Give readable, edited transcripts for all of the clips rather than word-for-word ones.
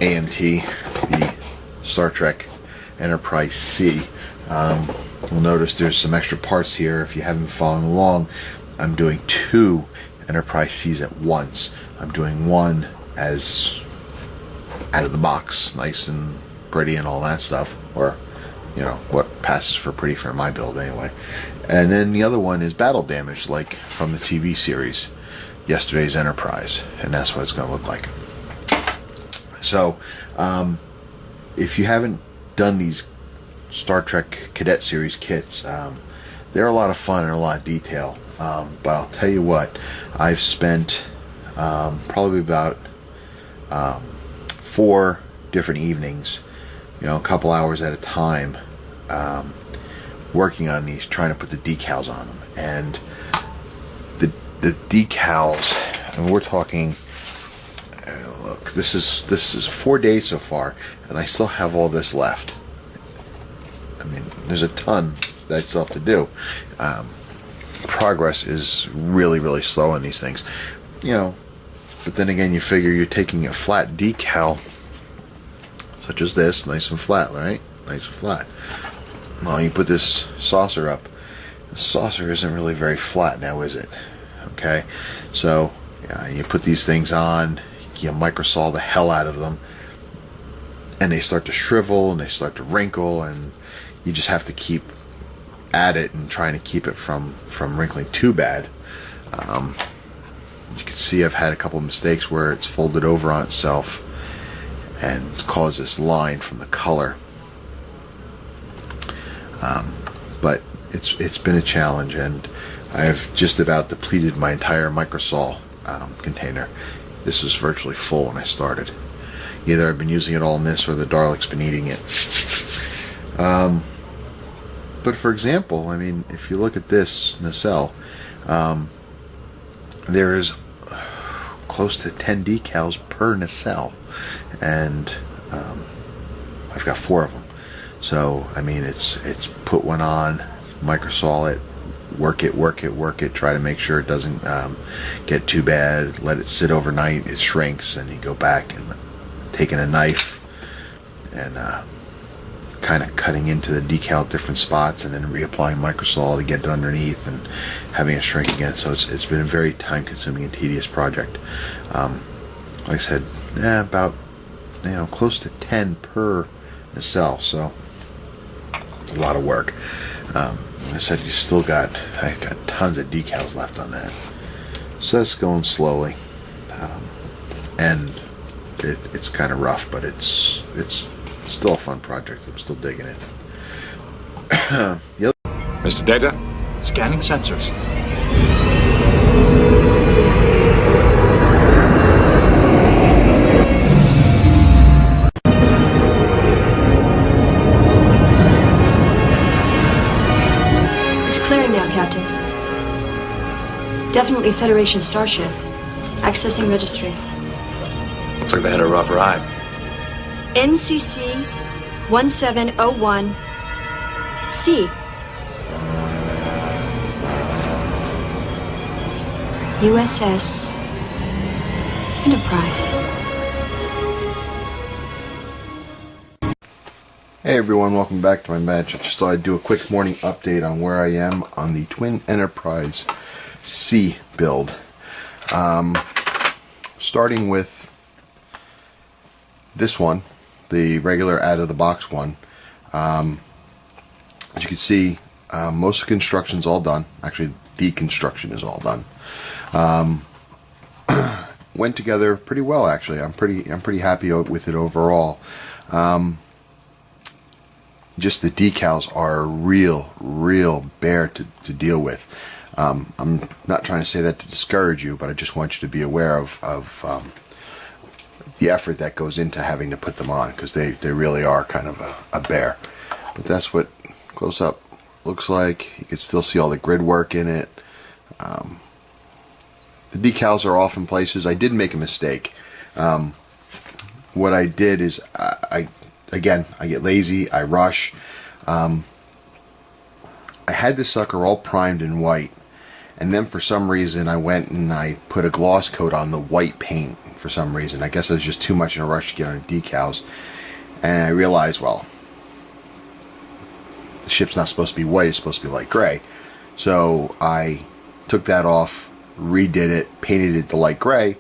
AMT, the Star Trek Enterprise C. You'll notice there's some extra parts here. If you haven't been following along, I'm doing 2 Enterprise C's at once. I'm doing one as out of the box, nice and pretty and all that stuff, or you know, what passes for pretty for my build anyway. And then the other one is battle damage, like from the TV series, yesterday's Enterprise, and that's what it's going to look like. So, if you haven't done these Star Trek Cadet series kits, they're a lot of fun and a lot of detail. But I'll tell you what, I've spent probably about 4 different evenings, you know, a couple hours at a time, working on these, trying to put the decals on them. And the decals, and we're talking, look, this is 4 days so far, and I still have all this left. I mean, there's a ton that I still have to do. Progress is really slow on these things, you know. But then again, you figure you're taking a flat decal such as this, nice and flat, right? Nice and flat. Well, you put this saucer up. The saucer isn't really very flat now, is it? Okay, so you put these things on, you microsaw the hell out of them, and they start to shrivel and they start to wrinkle, and you just have to keep at it and trying to keep it from wrinkling too bad. As you can see, I've had a couple of mistakes where it's folded over on itself and it's caused this line from the color. But it's been a challenge, and I've just about depleted my entire microsaw container. This was virtually full when I started. Either I've been using it all in this, or the Dalek's been eating it. But for example, I mean, if you look at this nacelle, there is close to 10 decals per nacelle, and I've got 4 of them. So I mean, it's put one on, microsaw it, work it, try to make sure it doesn't get too bad, let it sit overnight, it shrinks, and you go back and taking a knife and kind of cutting into the decal at different spots, and then reapplying microsaw to get it underneath and having it shrink again. So it's been a very time consuming and tedious project. Like I said, about, you know, close to 10 per nacelle, so a lot of work. Like I said, I got tons of decals left on that, so it's going slowly, and it's kind of rough, but it's still a fun project. I'm still digging it. Mr. Data, scanning sensors. It's clearing now, Captain. Definitely a Federation starship. Accessing registry. Looks like they had a rough ride. NCC 1701 C. USS Enterprise. Hey everyone, welcome back to my match. I just thought I'd do a quick morning update on where I am on the Twin Enterprise C build. Starting with this one, the regular out-of-the-box one. As you can see, most of the construction's all done. Actually, the construction is all done. Went together pretty well, actually. I'm pretty happy with it overall. Just the decals are real bear to deal with. I'm not trying to say that to discourage you, but I just want you to be aware of the effort that goes into having to put them on, because they really are kind of a bear. But that's what close up looks like. You can still see all the grid work in it. The decals are off in places. I did make a mistake. What I did is I get lazy, I rush. I had this sucker all primed in white, and then for some reason I went and I put a gloss coat on the white paint for some reason. I guess I was just too much in a rush to get on decals, and I realized, well, the ship's not supposed to be white, it's supposed to be light gray. So I took that off, redid it, painted it the light gray,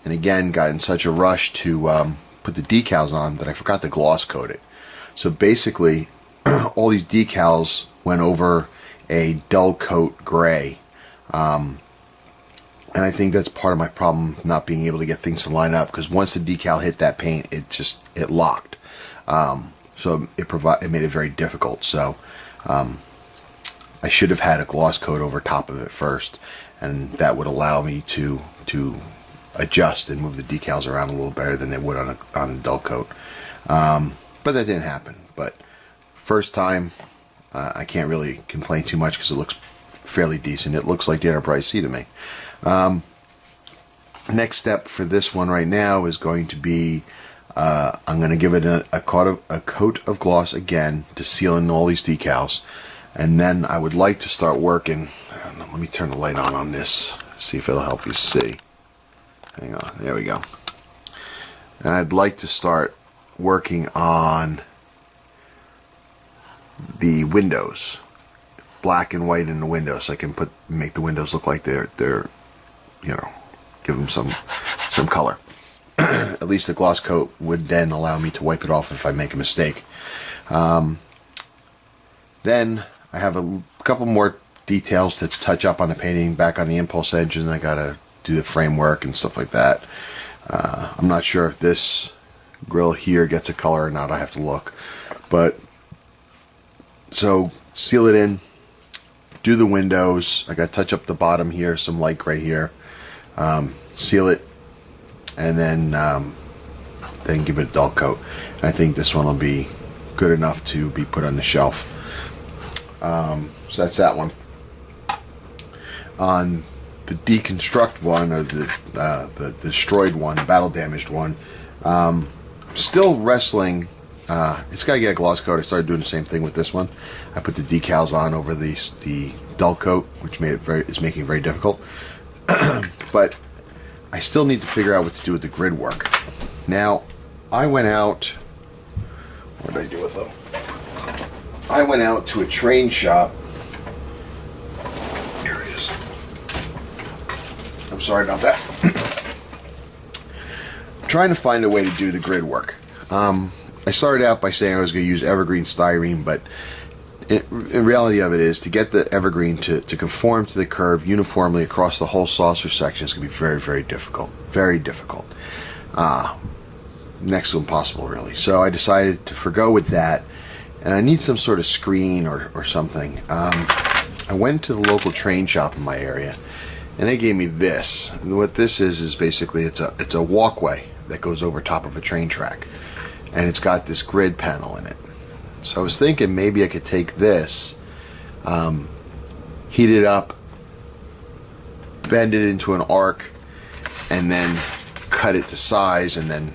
and again got in such a rush to put the decals on that I forgot to gloss coat it. So basically all these decals went over a dull coat gray, and I think that's part of my problem, not being able to get things to line up, because once the decal hit that paint, it locked. So it made it very difficult. So I should have had a gloss coat over top of it first, and that would allow me to adjust and move the decals around a little better than they would on a dull coat. But that didn't happen. But first time, I can't really complain too much because it looks fairly decent. It looks like the Enterprise C to me. Next step for this one right now is going to be I'm going to give it a coat of gloss again to seal in all these decals, and then I would like to start working. Let me turn the light on this, see if it'll help you see. Hang on, there we go. And I'd like to start working on the windows, black and white in the windows, so I can make the windows look like they're give them some color. At least the gloss coat would then allow me to wipe it off if I make a mistake. Then I have a couple more details to touch up on the painting. Back on the impulse engine, I gotta do the framework and stuff like that. I'm not sure if this grill here gets a color or not. I have to look. But so seal it in, do the windows. I got to touch up the bottom here, some light gray here. Seal it, and then give it a dull coat. And I think this one will be good enough to be put on the shelf. So that's that one. On the deconstruct one, or the destroyed one, battle damaged one, I'm still wrestling. It's got to get a gloss coat. I started doing the same thing with this one. I put the decals on over the dull coat, which is making it very difficult. But I still need to figure out what to do with the grid work. Now, I went out. What did I do with them? I went out to a train shop. Here it is. I'm sorry about that. Trying to find a way to do the grid work. I started out by saying I was going to use evergreen styrene, but in reality of it is, to get the evergreen to conform to the curve uniformly across the whole saucer section is going to be very, very difficult. Very difficult. Next to impossible, really. So I decided to forgo with that, and I need some sort of screen or something. I went to the local train shop in my area, and they gave me this. And what this is basically it's a walkway that goes over top of a train track, and it's got this grid panel in it. So I was thinking maybe I could take this, heat it up, bend it into an arc, and then cut it to size, and then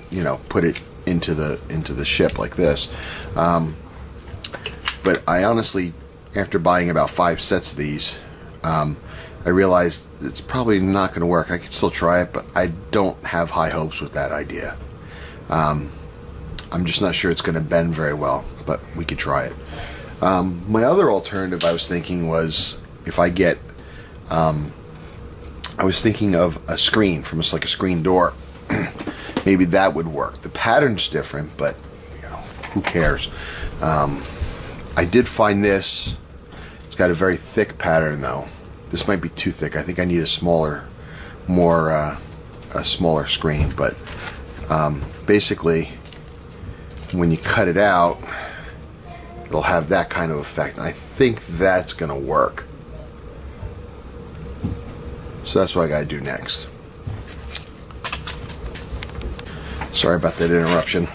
put it into the ship like this. But I honestly, after buying about 5 sets of these, I realized it's probably not going to work. I could still try it, but I don't have high hopes with that idea. I'm just not sure it's going to bend very well, but we could try it. My other alternative I was thinking was, if I get, I was thinking of a screen from like a screen door. Maybe that would work. The pattern's different, but who cares? I did find this. It's got a very thick pattern though. This might be too thick. I think I need a smaller screen, but basically, when you cut it out, it'll have that kind of effect, and I think that's gonna work. So that's what I gotta do next. Sorry about that interruption.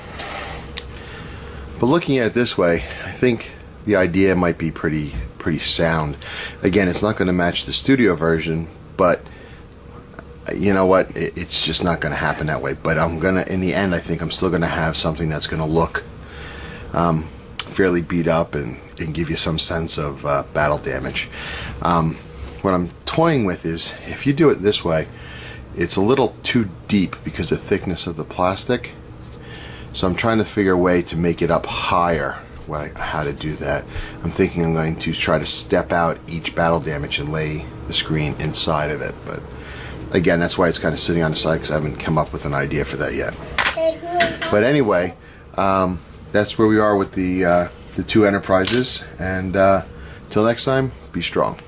But looking at it this way, I think the idea might be pretty sound. Again, it's not going to match the studio version, but you know what? It's just not going to happen that way. But I'm gonna, in the end, I think I'm still going to have something that's going to look fairly beat up and give you some sense of battle damage. What I'm toying with is, if you do it this way, it's a little too deep because of the thickness of the plastic. So I'm trying to figure a way to make it up higher. How to do that. I'm thinking I'm going to try to step out each battle damage and lay the screen inside of it. But again, that's why it's kind of sitting on the side, because I haven't come up with an idea for that yet. But anyway, that's where we are with the two Enterprises. And till next time, be strong.